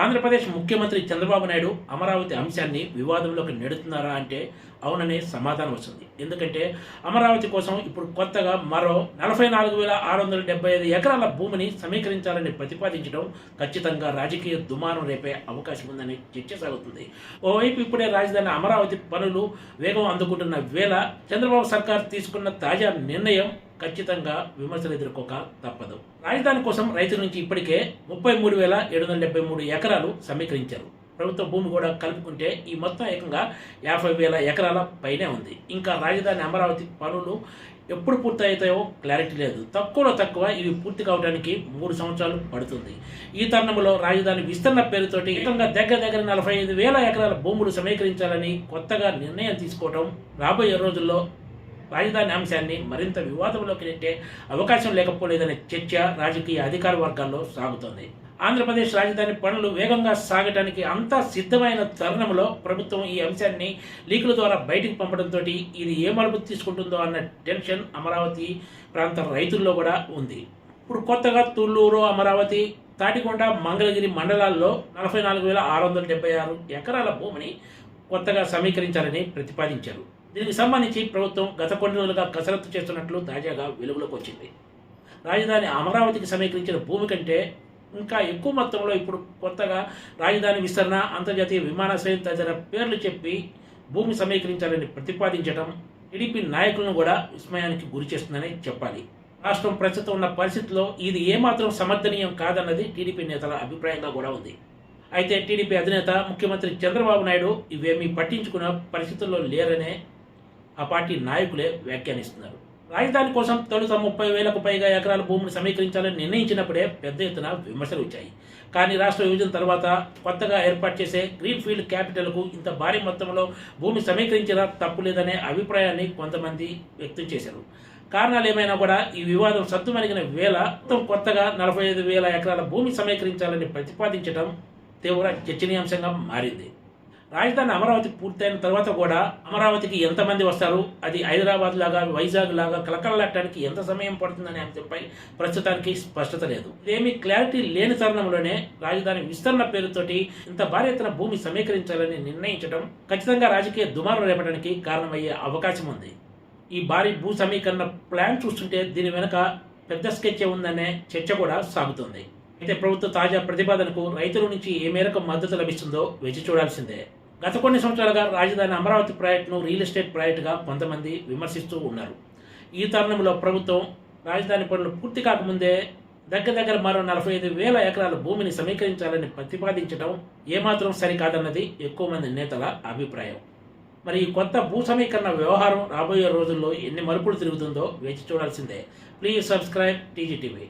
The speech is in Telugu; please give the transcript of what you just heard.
ఆంధ్రప్రదేశ్ ముఖ్యమంత్రి చంద్రబాబు నాయుడు అమరావతి అంశాన్ని వివాదంలోకి నెడుతున్నారా అంటే అవుననే సమాధానం వస్తుంది. ఎందుకంటే అమరావతి కోసం ఇప్పుడు కొత్తగా మరో 44,675 ఎకరాల భూమిని సమీకరించాలని ప్రతిపాదించడం ఖచ్చితంగా రాజకీయ దుమారం రేపే అవకాశం ఉందని చర్చ సాగుతుంది. ఓవైపు ఇప్పుడే రాజధాని అమరావతి పనులు వేగం అందుకుంటున్న వేళ చంద్రబాబు సర్కార్ తీసుకున్న తాజా నిర్ణయం ఖచ్చితంగా విమర్శలు ఎదుర్కోక తప్పదు. రాజధాని కోసం రైతుల నుంచి ఇప్పటికే 33,773 ఎకరాలు సమీకరించారు. ప్రభుత్వ భూమి కూడా కలుపుకుంటే ఈ మొత్తం ఏకంగా 50,000 ఎకరాల పైనే ఉంది. ఇంకా రాజధాని అమరావతి పనులు ఎప్పుడు పూర్తవుతాయో క్లారిటీ లేదు. తక్కువలో తక్కువ ఇవి పూర్తి కావడానికి 3 సంవత్సరాలు పడుతుంది. ఈ తరుణంలో రాజధాని విస్తరణ పేరుతోటి ఏకంగా దగ్గర 45,000 ఎకరాల భూములు సమీకరించాలని కొత్తగా నిర్ణయం తీసుకోవడం రాబోయే రోజుల్లో రాజధాని అంశాన్ని మరింత వివాదంలోకి నెట్టే అవకాశం లేకపోలేదనే చర్చ రాజకీయ అధికార వర్గాల్లో సాగుతోంది. ఆంధ్రప్రదేశ్ రాజధాని పనులు వేగంగా సాగటానికి అంతా సిద్ధమైన తరుణంలో ప్రభుత్వం ఈ అంశాన్ని లీకుల ద్వారా బయటికి పంపడంతో ఇది ఏ మలుపు తీసుకుంటుందో అన్న టెన్షన్ అమరావతి ప్రాంత రైతుల్లో కూడా ఉంది. ఇప్పుడు కొత్తగా తుళ్ళూరు, అమరావతి, తాటికొండ, మంగళగిరి మండలాల్లో 44,676 ఎకరాల భూమిని కొత్తగా సమీకరించాలని ప్రతిపాదించారు. దీనికి సంబంధించి ప్రభుత్వం గత కొన్ని రోజులుగా కసరత్తు చేస్తున్నట్లు తాజాగా వెలుగులోకి వచ్చింది. రాజధాని అమరావతికి సమీకరించిన భూమి కంటే ఇంకా ఎక్కువ మొత్తంలో ఇప్పుడు కొత్తగా రాజధాని విస్తరణ, అంతర్జాతీయ విమానాశ్రయం తదితర పేర్లు చెప్పి భూమి సమీకరించాలని ప్రతిపాదించడం టీడీపీ నాయకులను కూడా విస్మయానికి గురి చేస్తుందని చెప్పాలి. రాష్ట్రం ప్రస్తుతం ఉన్న పరిస్థితుల్లో ఇది ఏమాత్రం సమర్థనీయం కాదన్నది టీడీపీ నేతల అభిప్రాయంగా కూడా ఉంది. అయితే టీడీపీ అధినేత ముఖ్యమంత్రి చంద్రబాబు నాయుడు ఇవేమీ పట్టించుకున్న పరిస్థితుల్లో లేరనే ఆ పార్టీ నాయకులే వ్యాఖ్యానిస్తున్నారు. రాజధాని కోసం తొలుత 30,000కు పైగా ఎకరాల భూమిని సమీకరించాలని నిర్ణయించినప్పుడే పెద్ద ఎత్తున విమర్శలు వచ్చాయి. కానీ రాష్ట్ర విభజన తర్వాత కొత్తగా ఏర్పాటు చేసే గ్రీన్ ఫీల్డ్ క్యాపిటల్కు ఇంత భారీ మొత్తంలో భూమి సమీకరించినా తప్పులేదనే అభిప్రాయాన్ని కొంతమంది వ్యక్తం చేశారు. కారణాలు ఏమైనా కూడా ఈ వివాదం సద్దుమణిగిన వేళ మొత్తం కొత్తగా 45,000 ఎకరాల భూమి సమీకరించాలని ప్రతిపాదించడం తీవ్ర చర్చనీయాంశంగా మారింది. రాజధాని అమరావతి పూర్తయిన తర్వాత కూడా అమరావతికి ఎంతమంది వస్తారు, అది హైదరాబాద్ లాగా, వైజాగ్ లాగా కలకలలాడటానికి ఎంత సమయం పడుతుందనే అంశంపై ప్రస్తుతానికి స్పష్టత లేదు. ఇదేమీ క్లారిటీ లేని తరుణంలోనే రాజధాని విస్తరణ పేరుతోటి ఇంత భారీ ఎత్తున భూమి సమీకరించాలని నిర్ణయించడం ఖచ్చితంగా రాజకీయ దుమారం రేపడానికి కారణమయ్యే అవకాశం ఉంది. ఈ భారీ భూ సమీకరణ ప్లాన్ చూస్తుంటే దీని వెనుక పెద్ద స్కెచ్ ఉందనే చర్చ కూడా సాగుతుంది. అయితే ప్రభుత్వ తాజా ప్రతిపాదనకు రైతుల నుంచి ఏ మేరకు మద్దతు లభిస్తుందో వేచి చూడాల్సిందే. గత కొన్ని సంవత్సరాలుగా రాజధాని అమరావతి ప్రాజెక్టును రియల్ ఎస్టేట్ ప్రాజెక్టుగా కొంతమంది విమర్శిస్తూ ఉన్నారు. ఈ తరుణంలో ప్రభుత్వం రాజధాని పనులు పూర్తి కాకముందే దగ్గర మరో 45,000 ఎకరాల భూమిని సమీకరించాలని ప్రతిపాదించడం ఏమాత్రం సరికాదన్నది ఎక్కువ మంది నేతల అభిప్రాయం. మరి ఈ కొత్త భూ సమీకరణ వ్యవహారం రాబోయే రోజుల్లో ఎన్ని మలుపులు తిరుగుతుందో వేచి చూడాల్సిందే. Please subscribe TGTV.